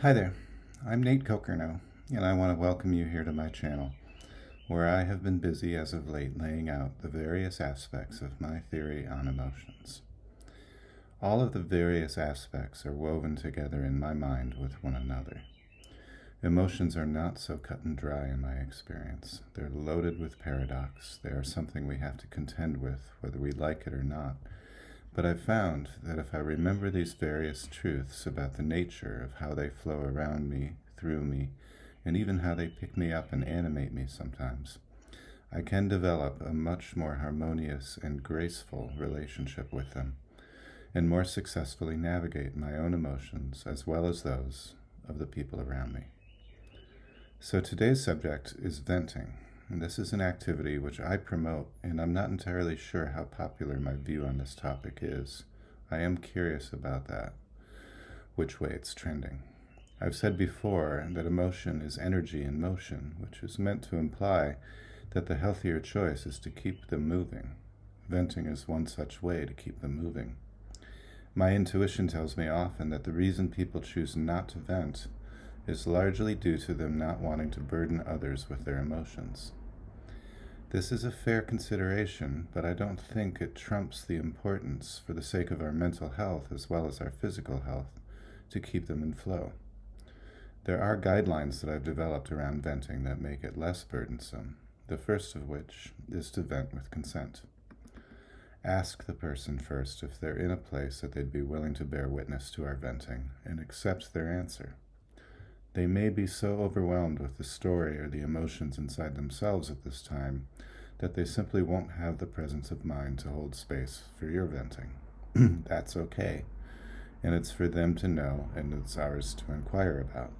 Hi there, I'm natekokernot, and I want to welcome you here to my channel, where I have been busy as of late laying out the various aspects of my theory on emotions. All of the various aspects are woven together in my mind with one another. Emotions are not so cut and dry in my experience. They're loaded with paradox. They are something we have to contend with, whether we like it or not. But I've found that if I remember these various truths about the nature of how they flow around me, through me, and even how they pick me up and animate me sometimes, I can develop a much more harmonious and graceful relationship with them, and more successfully navigate my own emotions as well as those of the people around me. So today's subject is venting. And this is an activity which I promote, and I'm not entirely sure how popular my view on this topic is. I am curious about that, which way it's trending. I've said before that emotion is energy in motion, which is meant to imply that the healthier choice is to keep them moving. Venting is one such way to keep them moving. My intuition tells me often that the reason people choose not to vent is largely due to them not wanting to burden others with their emotions. This is a fair consideration, but I don't think it trumps the importance, for the sake of our mental health as well as our physical health, to keep them in flow. There are guidelines that I've developed around venting that make it less burdensome, the first of which is to vent with consent. Ask the person first if they're in a place that they'd be willing to bear witness to our venting, and accept their answer. They may be so overwhelmed with the story or the emotions inside themselves at this time that they simply won't have the presence of mind to hold space for your venting. That's okay, and it's for them to know, and it's ours to inquire about.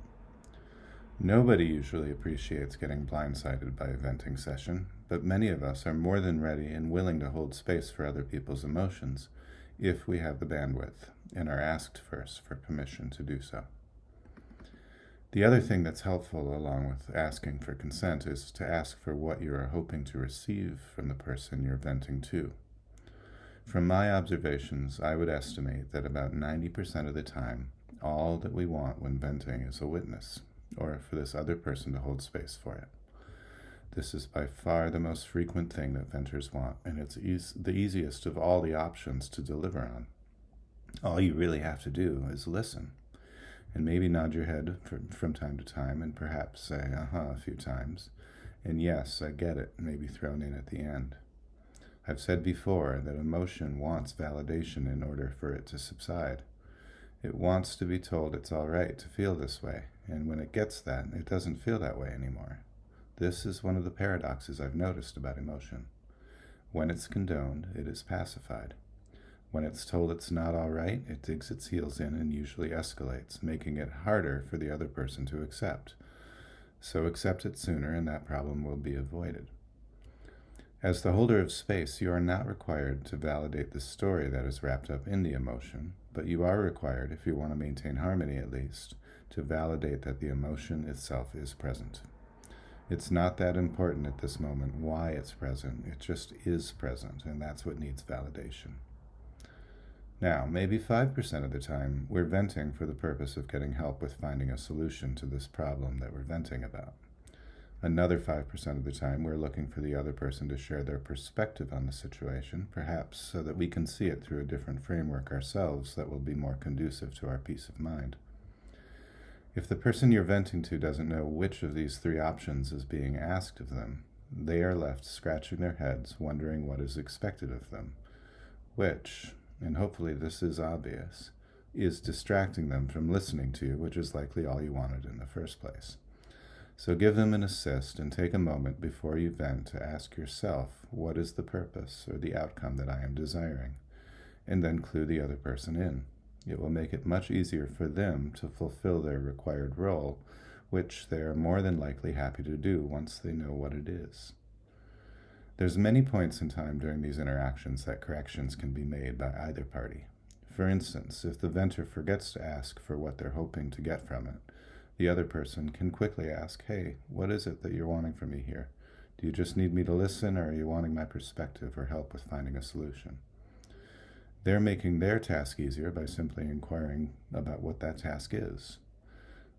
Nobody usually appreciates getting blindsided by a venting session, but many of us are more than ready and willing to hold space for other people's emotions if we have the bandwidth and are asked first for permission to do so. The other thing that's helpful along with asking for consent is to ask for what you are hoping to receive from the person you're venting to. From my observations, I would estimate that about 90% of the time, all that we want when venting is a witness, or for this other person to hold space for it. This is by far the most frequent thing that venters want, and it's the easiest of all the options to deliver on. All you really have to do is listen. And maybe nod your head from time to time, and perhaps say, a few times, and yes, I get it, maybe thrown in at the end. I've said before that emotion wants validation in order for it to subside. It wants to be told it's all right to feel this way, and when it gets that, it doesn't feel that way anymore. This is one of the paradoxes I've noticed about emotion. When it's condoned, it is pacified. When it's told it's not all right, it digs its heels in and usually escalates, making it harder for the other person to accept. So accept it sooner and that problem will be avoided. As the holder of space, you are not required to validate the story that is wrapped up in the emotion, but you are required, if you want to maintain harmony at least, to validate that the emotion itself is present. It's not that important at this moment why it's present, it just is present, and that's what needs validation. Now, maybe 5% of the time, we're venting for the purpose of getting help with finding a solution to this problem that we're venting about. Another 5% of the time, we're looking for the other person to share their perspective on the situation, perhaps so that we can see it through a different framework ourselves that will be more conducive to our peace of mind. If the person you're venting to doesn't know which of these three options is being asked of them, they are left scratching their heads, wondering what is expected of them, which, and hopefully this is obvious, is distracting them from listening to you, which is likely all you wanted in the first place. So give them an assist and take a moment before you vent to ask yourself, what is the purpose or the outcome that I am desiring? And then clue the other person in. It will make it much easier for them to fulfill their required role, which they are more than likely happy to do once they know what it is. There's many points in time during these interactions that corrections can be made by either party. For instance, if the venter forgets to ask for what they're hoping to get from it, the other person can quickly ask, hey, what is it that you're wanting from me here? Do you just need me to listen, or are you wanting my perspective or help with finding a solution? They're making their task easier by simply inquiring about what that task is.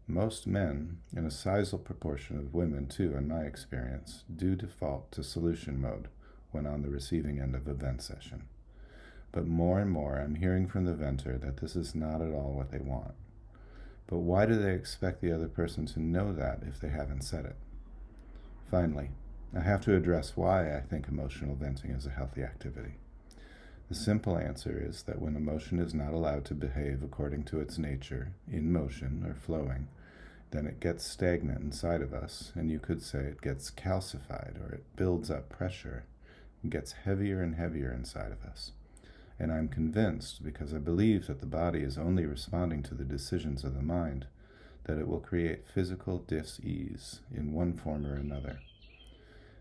Most men, and a sizable proportion of women too in my experience, do default to solution mode when on the receiving end of a vent session. But more and more I'm hearing from the venter that this is not at all what they want. But why do they expect the other person to know that if they haven't said it? Finally, I have to address why I think emotional venting is a healthy activity. The simple answer is that when emotion is not allowed to behave according to its nature, in motion or flowing, then it gets stagnant inside of us, and you could say it gets calcified, or it builds up pressure and gets heavier and heavier inside of us. And I'm convinced, because I believe that the body is only responding to the decisions of the mind, that it will create physical dis-ease in one form or another.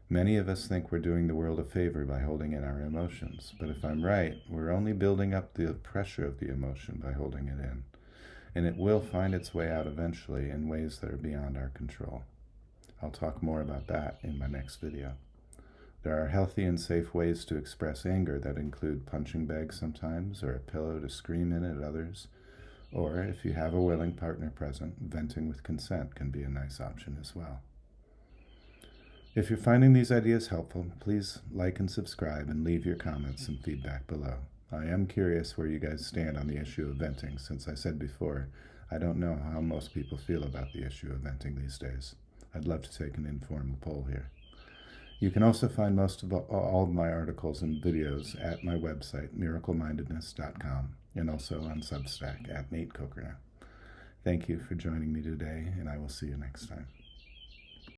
Many of us think we're doing the world a favor by holding in our emotions, but if I'm right, we're only building up the pressure of the emotion by holding it in, and it will find its way out eventually in ways that are beyond our control. I'll talk more about that in my next video. There are healthy and safe ways to express anger that include punching bags sometimes, or a pillow to scream in at others, or if you have a willing partner present, venting with consent can be a nice option as well. If you're finding these ideas helpful, please like and subscribe and leave your comments and feedback below. I am curious where you guys stand on the issue of venting, since I said before, I don't know how most people feel about the issue of venting these days. I'd love to take an informal poll here. You can also find most of all of my articles and videos at my website, miraclemindedness.com, and also on Substack at natekokernot. Thank you for joining me today, and I will see you next time.